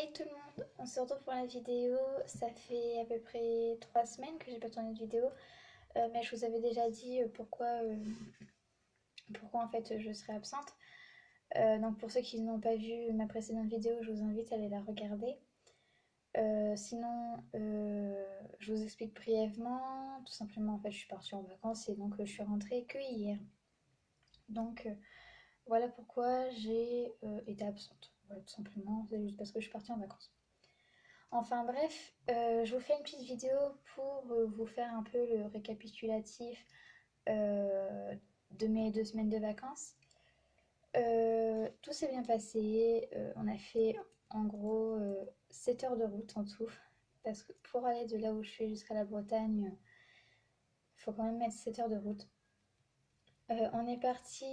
Hey tout le monde, on se retrouve pour la vidéo. Ça fait à peu près 3 semaines que j'ai pas tourné de vidéo, mais je vous avais déjà dit pourquoi en fait je serais absente. Donc pour ceux qui n'ont pas vu ma précédente vidéo, je vous invite à aller la regarder. Sinon, je vous explique brièvement. Tout simplement, en fait, je suis partie en vacances et donc je suis rentrée que hier. Donc voilà pourquoi j'ai été absente. Voilà, tout simplement, c'est juste parce que je suis partie en vacances. Enfin bref, je vous fais une petite vidéo pour vous faire un peu le récapitulatif euh, de mes 2 semaines de vacances. Tout s'est bien passé. On a fait en gros 7 heures de route en tout. Parce que pour aller de là où je suis jusqu'à la Bretagne, il faut quand même mettre 7 heures de route. On est parti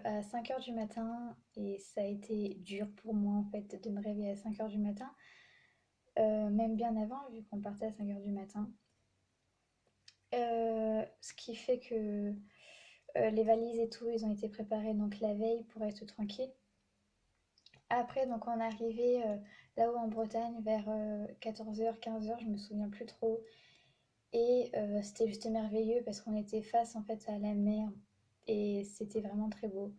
à 5 heures du matin et ça a été dur pour moi en fait de me réveiller à 5 heures du matin. Même bien avant, vu qu'on partait à 5 heures du matin. Ce qui fait que les valises et tout, ils ont été préparés donc la veille pour être tranquille. Après, donc on est arrivé là-haut en Bretagne vers 14 h, 15 h, je me souviens plus trop. Et c'était juste merveilleux parce qu'on était face en fait à la mer et c'était vraiment très beau.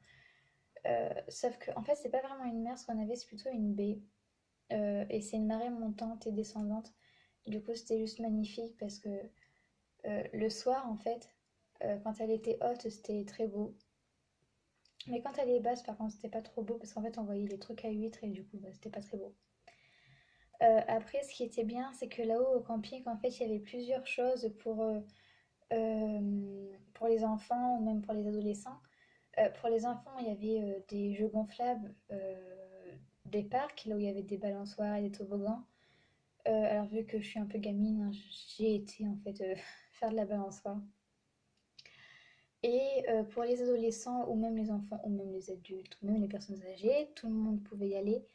Sauf que en fait, c'est pas vraiment une mer ce qu'on avait, c'est plutôt une baie. Et c'est une marée montante et descendante. Du coup, c'était juste magnifique parce que le soir, en fait, quand elle était haute, c'était très beau. Mais quand elle est basse, par contre, c'était pas trop beau parce qu'en fait, on voyait les trucs à huîtres et du coup, bah, c'était pas très beau. Après, ce qui était bien, c'est que là-haut au camping, en fait, il y avait plusieurs choses pour les enfants ou même pour les adolescents. Pour les enfants, il y avait des jeux gonflables, des parcs, là où il y avait des balançoires et des toboggans. Alors, vu que je suis un peu gamine, hein, j'ai été en fait faire de la balançoire. Et pour les adolescents ou même les enfants ou même les adultes ou même les personnes âgées, tout le monde pouvait y aller.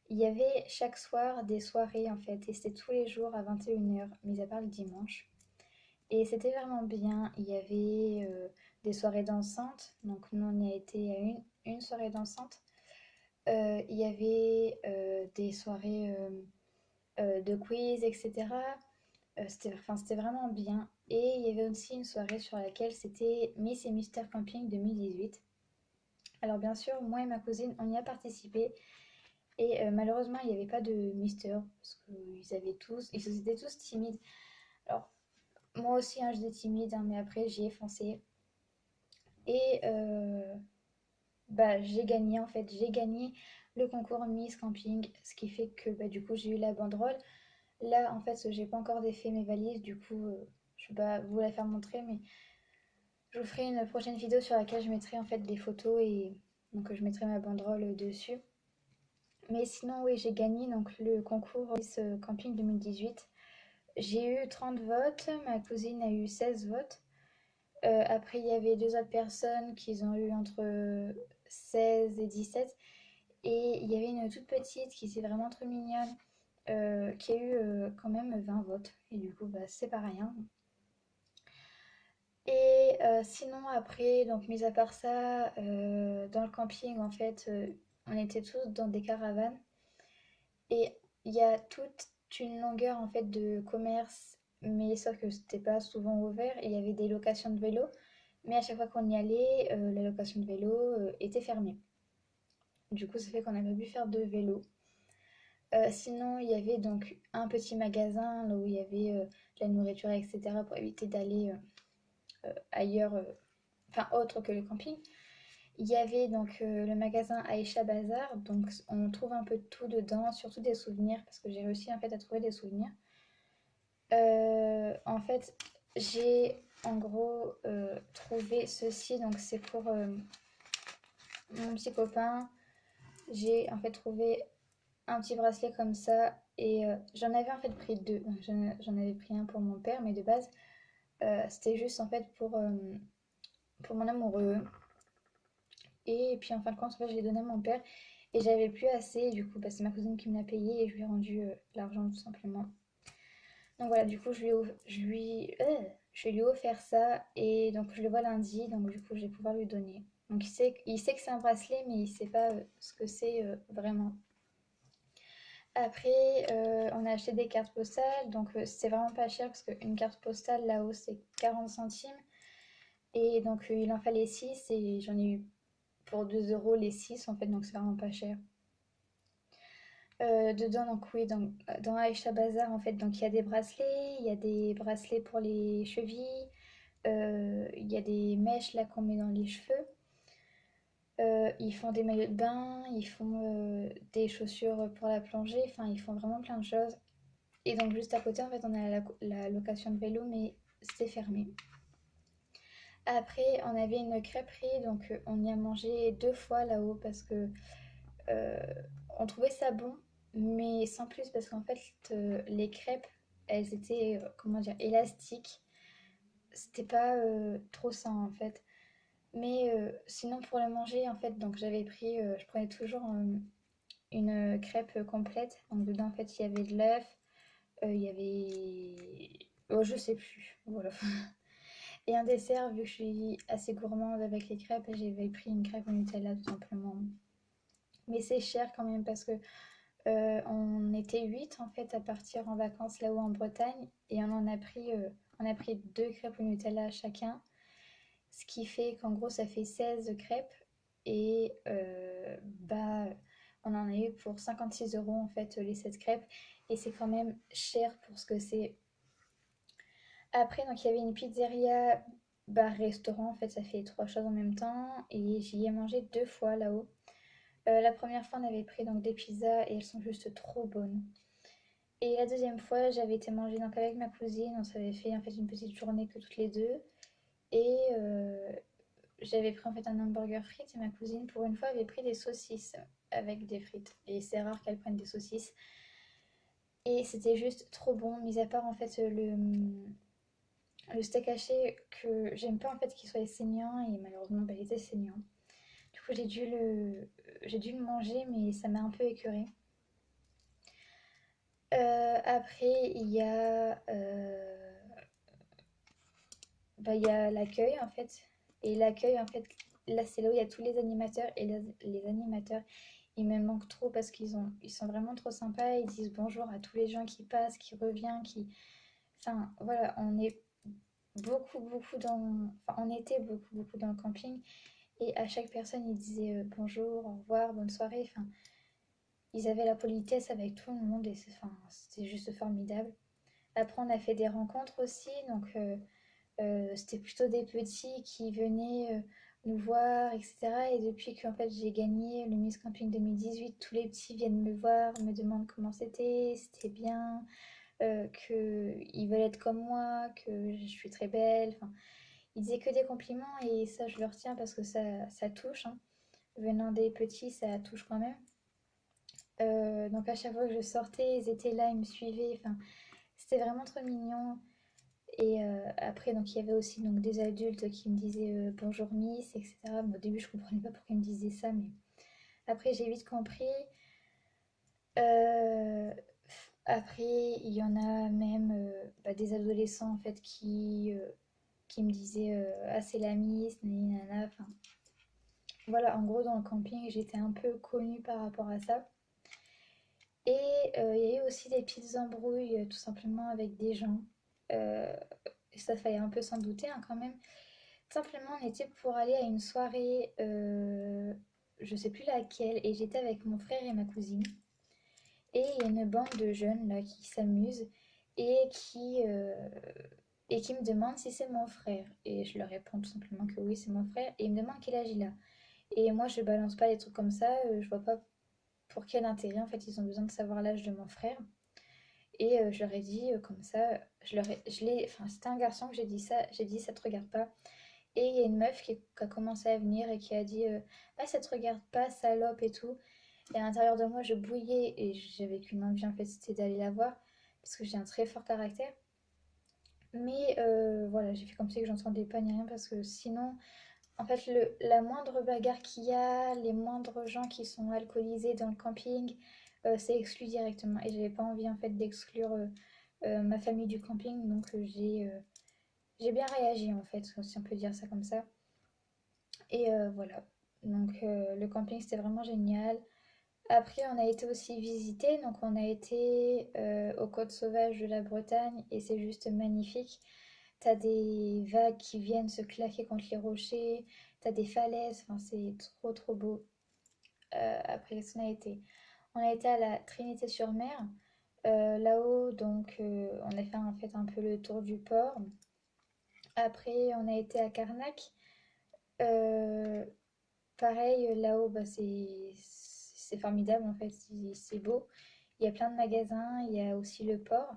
Il y avait chaque soir des soirées en fait et c'était tous les jours à 21 h, mis à part le dimanche. Et c'était vraiment bien. Il y avait des soirées dansantes. Donc nous on y a été à une soirée dansante. Il y avait des soirées de quiz, etc. C'était vraiment bien. Et il y avait aussi une soirée sur laquelle c'était Miss et Mister Camping 2018. Alors bien sûr, moi et ma cousine, on y a participé. Et malheureusement, il n'y avait pas de Mister, parce ils étaient tous timides. Alors, moi aussi, hein, j'étais timide, hein, mais après, j'y ai foncé. Et bah, j'ai gagné, en fait. J'ai gagné le concours Miss Camping, ce qui fait que bah, du coup, j'ai eu la banderole. Là, en fait, j'ai pas encore défait mes valises, du coup, je vais pas vous la faire montrer, mais je vous ferai une prochaine vidéo sur laquelle je mettrai en fait des photos et donc je mettrai ma banderole dessus. Mais sinon, oui, j'ai gagné donc le concours Miss Camping 2018. J'ai eu 30 votes, ma cousine a eu 16 votes. Après, il y avait deux autres personnes qui ont eu entre 16 et 17. Et il y avait une toute petite qui était vraiment trop mignonne, qui a eu quand même 20 votes. Et du coup, bah, c'est pas rien. Et sinon après, donc mis à part ça, dans le camping en fait, on était tous dans des caravanes et il y a toute une longueur en fait de commerce, mais sauf que c'était pas souvent ouvert et il y avait des locations de vélos, mais à chaque fois qu'on y allait, la location de vélo était fermée. Du coup, ça fait qu'on n'a pas pu faire de vélo. Sinon, il y avait donc un petit magasin là où il y avait de la nourriture, etc. pour éviter d'aller ailleurs, enfin autre que le camping. Il y avait donc le magasin Aïcha Bazar, donc on trouve un peu de tout dedans, surtout des souvenirs, parce que j'ai réussi en fait à trouver des souvenirs. En fait, j'ai en gros trouvé ceci, donc c'est pour mon petit copain. J'ai en fait trouvé un petit bracelet comme ça, et j'en avais en fait pris deux. J'en avais pris un pour mon père, mais de base, c'était juste en fait pour mon amoureux. Et puis en fin de compte, en fait, je l'ai donné à mon père et j'avais plus assez. Du coup, bah, c'est ma cousine qui me l'a payé et je lui ai rendu l'argent tout simplement. Donc voilà, du coup, je lui ai offert ça et donc je le vois lundi. Donc du coup, je vais pouvoir lui donner. Donc il sait que c'est un bracelet, mais il sait pas ce que c'est vraiment. Après, on a acheté des cartes postales, donc c'était vraiment pas cher parce qu'une carte postale là-haut c'est 40 centimes. Et donc il en fallait 6 et j'en ai eu pour 2 euros les 6 en fait, donc c'est vraiment pas cher. Dedans, donc oui, dans Aïcha Bazar, en fait, donc il y a des bracelets, il y a des bracelets pour les chevilles, il y a des mèches là qu'on met dans les cheveux. Ils font des maillots de bain, ils font des chaussures pour la plongée, enfin ils font vraiment plein de choses. Et donc juste à côté, en fait, on a la location de vélo, mais c'était fermé. Après, on avait une crêperie, donc on y a mangé 2 fois là-haut parce que euh, on trouvait ça bon, mais sans plus parce qu'en fait, les crêpes, elles étaient, comment dire, élastiques. C'était pas trop sain en fait. Mais sinon, pour le manger, en fait, donc j'avais pris, je prenais toujours une crêpe complète. Donc dedans, en fait, il y avait de l'œuf, il y avait. Oh, je sais plus. Voilà. Et un dessert, vu que je suis assez gourmande avec les crêpes, j'avais pris une crêpe au Nutella tout simplement. Mais c'est cher quand même parce que on était 8 en fait à partir en vacances là-haut en Bretagne et on a pris 2 crêpes au Nutella chacun. Ce qui fait qu'en gros ça fait 16 crêpes et bah on en a eu pour 56 euros en fait les 7 crêpes et c'est quand même cher pour ce que c'est. Après donc il y avait une pizzeria bar restaurant en fait ça fait 3 choses en même temps et j'y ai mangé 2 fois là-haut. La première fois on avait pris donc des pizzas et elles sont juste trop bonnes. Et la deuxième fois j'avais été manger donc avec ma cousine, on s'avait fait en fait une petite journée que toutes les deux et j'avais pris en fait un hamburger frites et ma cousine, pour une fois, avait pris des saucisses avec des frites. Et c'est rare qu'elle prenne des saucisses. Et c'était juste trop bon, mis à part en fait le steak haché que j'aime pas en fait qu'il soit saignant et malheureusement bah, il était saignant. Du coup j'ai dû le manger mais ça m'a un peu écœuré. Après il y a l'accueil en fait. Et l'accueil en fait, là c'est là où il y a tous les animateurs et les animateurs ils me manquent trop parce ils sont vraiment trop sympas. Ils disent bonjour à tous les gens qui passent, qui reviennent, qui. Enfin, voilà, on est beaucoup dans. Enfin, on était beaucoup dans le camping. Et à chaque personne, ils disaient bonjour, au revoir, bonne soirée. Enfin, ils avaient la politesse avec tout le monde et enfin, c'était juste formidable. Après, on a fait des rencontres aussi. Donc, c'était plutôt des petits qui venaient nous voir, etc. Et depuis que en fait, j'ai gagné le Miss Camping 2018, tous les petits viennent me voir, me demandent comment c'était bien, qu'ils veulent être comme moi, que je suis très belle. Enfin, ils disaient que des compliments et ça, je le retiens parce que ça touche. Hein. Venant des petits, ça touche quand même. Donc à chaque fois que je sortais, ils étaient là, ils me suivaient. Enfin, c'était vraiment trop mignon. Et après, donc, il y avait aussi donc, des adultes qui me disaient bonjour Miss, etc. Bon, au début, je comprenais pas pourquoi ils me disaient ça, mais après, j'ai vite compris. Euh, Après, il y en a même bah, des adolescents en fait qui me disaient ah, c'est la Miss, nani, nana. Enfin, voilà, en gros, dans le camping, j'étais un peu connue par rapport à ça. Et il y a eu aussi des petites embrouilles, tout simplement avec des gens. Euh, Ça fallait un peu s'en douter hein, quand même. Simplement, on était pour aller à une soirée, je sais plus laquelle, et j'étais avec mon frère et ma cousine. Et il y a une bande de jeunes là qui s'amusent et et qui me demandent si c'est mon frère. Et je leur réponds tout simplement que oui, c'est mon frère. Et ils me demandent quel âge il a. Et moi, je balance pas des trucs comme ça, je vois pas pour quel intérêt en fait ils ont besoin de savoir l'âge de mon frère. Et je leur ai dit comme ça, enfin c'était un garçon que j'ai dit ça te regarde pas. Et il y a une meuf qui a commencé à venir et qui a dit ah ça te regarde pas salope et tout. Et à l'intérieur de moi je bouillais et j'avais qu'une envie en fait c'était d'aller la voir parce que j'ai un très fort caractère. Mais voilà j'ai fait comme si que j'entendais pas ni rien parce que sinon en fait la moindre bagarre qu'il y a, les moindres gens qui sont alcoolisés dans le camping, c'est exclu directement. Et j'avais pas envie en fait d'exclure ma famille du camping donc j'ai bien réagi en fait si on peut dire ça comme ça. Et voilà. Donc le camping c'était vraiment génial. Après, on a été aussi visiter, donc on a été aux côtes sauvages de la Bretagne et c'est juste magnifique. T'as des vagues qui viennent se claquer contre les rochers, t'as des falaises, enfin c'est trop trop beau. Après, qu'est-ce qu'on a été? On a été à la Trinité-sur-Mer. Là-haut, donc on a fait en fait un peu le tour du port. Après, on a été à Carnac. Euh, Pareil, là-haut, bah, c'est formidable en fait, c'est beau. Il y a plein de magasins, il y a aussi le port.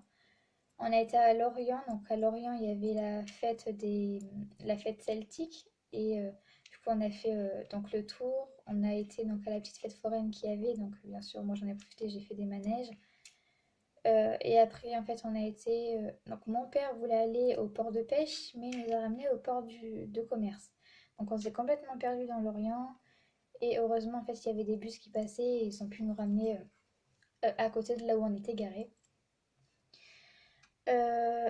On a été à Lorient, donc à Lorient, il y avait la fête celtique et du coup, on a fait donc le tour. On a été donc à la petite fête foraine qu'il y avait, donc bien sûr, moi j'en ai profité, j'ai fait des manèges. Et après, en fait, on a été. Donc, mon père voulait aller au port de pêche, mais il nous a ramenés au port de commerce. Donc, on s'est complètement perdu dans l'Orient. Et heureusement, en fait, il y avait des bus qui passaient et ils ont pu nous ramener à côté de là où on était garés.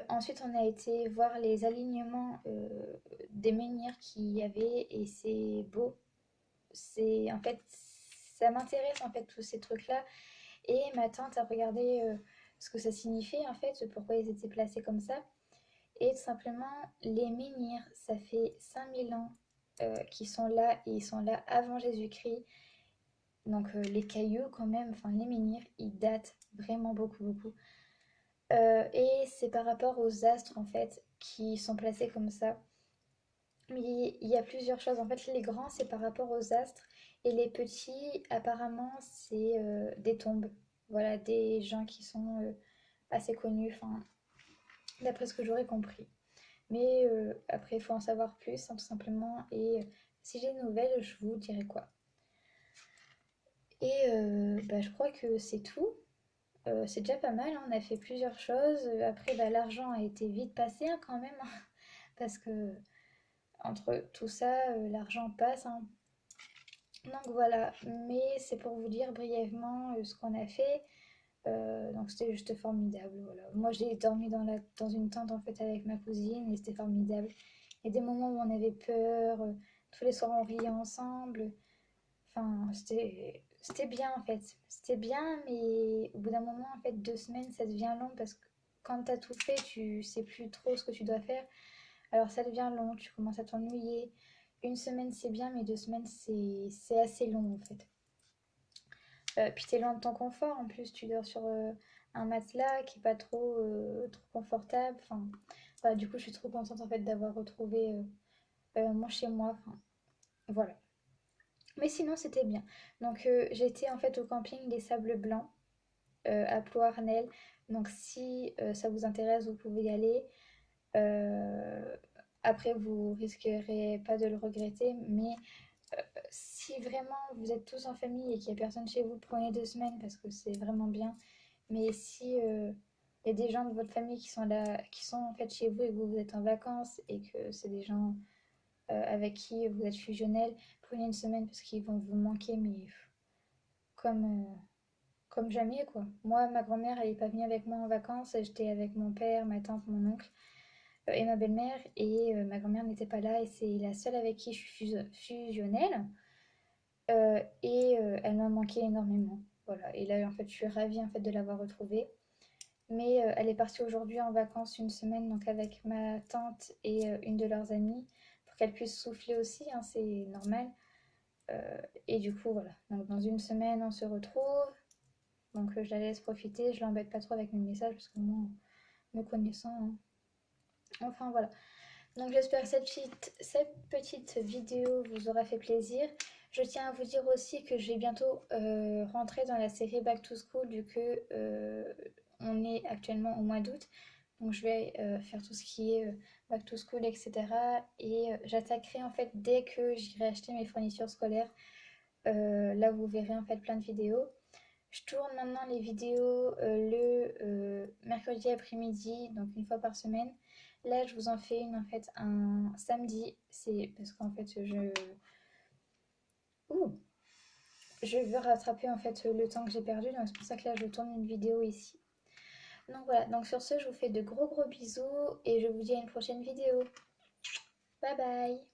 Ensuite, on a été voir les alignements des menhirs qu'il y avait et c'est beau. C'est en fait, ça m'intéresse en fait tous ces trucs-là. Et ma tante a regardé ce que ça signifiait en fait, pourquoi ils étaient placés comme ça. Et tout simplement, les menhirs, ça fait 5000 ans qu'ils sont là et ils sont là avant Jésus-Christ. Donc les cailloux quand même, enfin les menhirs, ils datent vraiment beaucoup beaucoup. Et c'est par rapport aux astres en fait qui sont placés comme ça. Mais il y a plusieurs choses. En fait, les grands, c'est par rapport aux astres. Et les petits, apparemment, c'est des tombes. Voilà, des gens qui sont assez connus, enfin, d'après ce que j'aurais compris. Mais après, il faut en savoir plus, hein, tout simplement. Et si j'ai des nouvelles, je vous dirai quoi. Et bah, je crois que c'est tout. C'est déjà pas mal, hein, on a fait plusieurs choses. Après, bah, l'argent a été vite passé hein, quand même, hein, parce que entre tout ça, l'argent passe, hein. Donc voilà, mais c'est pour vous dire brièvement ce qu'on a fait. Donc c'était juste formidable. Voilà. Moi j'ai dormi dans une tente en fait avec ma cousine et c'était formidable. Il y a des moments où on avait peur, tous les soirs on riait ensemble. Enfin, c'était bien en fait. C'était bien, mais au bout d'un moment, en fait, 2 semaines, ça devient long parce que quand t'as tout fait, tu sais plus trop ce que tu dois faire. Alors ça devient long, tu commences à t'ennuyer. Une semaine, c'est bien, mais 2 semaines, c'est assez long en fait. Puis t'es loin de ton confort, en plus, tu dors sur un matelas qui est pas trop confortable. Enfin, voilà, du coup, je suis trop contente en fait d'avoir retrouvé mon chez moi. Enfin, voilà. Mais sinon, c'était bien. Donc, j'étais en fait au camping des Sables Blancs à Ploarnel. Donc, si ça vous intéresse, vous pouvez y aller. Euh, Après, vous risquerez pas de le regretter. Mais si vraiment vous êtes tous en famille et qu'il n'y a personne chez vous, prenez 2 semaines parce que c'est vraiment bien. Mais si il y a des gens de votre famille qui sont là, qui sont en fait chez vous et que vous êtes en vacances et que c'est des gens avec qui vous êtes fusionnel, prenez une semaine parce qu'ils vont vous manquer, mais comme, comme jamais, quoi. Moi, ma grand-mère, elle n'est pas venue avec moi en vacances, j'étais avec mon père, ma tante, mon oncle et ma belle-mère, et ma grand-mère n'était pas là, et c'est la seule avec qui je suis fusionnelle, et elle m'a manqué énormément. Voilà, et là, en fait, je suis ravie en fait, de l'avoir retrouvée. Mais elle est partie aujourd'hui en vacances une semaine, donc avec ma tante et une de leurs amies, pour qu'elle puisse souffler aussi, hein, c'est normal. Et du coup, voilà. Donc, dans une semaine, on se retrouve. Donc, je la laisse profiter. Je l'embête pas trop avec mes messages parce que moi, me connaissant, hein. Enfin, voilà. Donc, j'espère que cette petite vidéo vous aura fait plaisir. Je tiens à vous dire aussi que je vais bientôt rentrer dans la série Back to School vu que on est actuellement au mois d'août. Donc, je vais faire tout ce qui est Back to School, etc. Et j'attaquerai en fait dès que j'irai acheter mes fournitures scolaires. Là, vous verrez en fait plein de vidéos. Je tourne maintenant les vidéos le mercredi après-midi, donc une fois par semaine. Là, je vous en fais une en fait un samedi. C'est parce qu'en fait, Ouh, je veux rattraper en fait le temps que j'ai perdu. Donc c'est pour ça que là, je tourne une vidéo ici. Donc voilà, donc sur ce, je vous fais de gros bisous et je vous dis à une prochaine vidéo. Bye bye!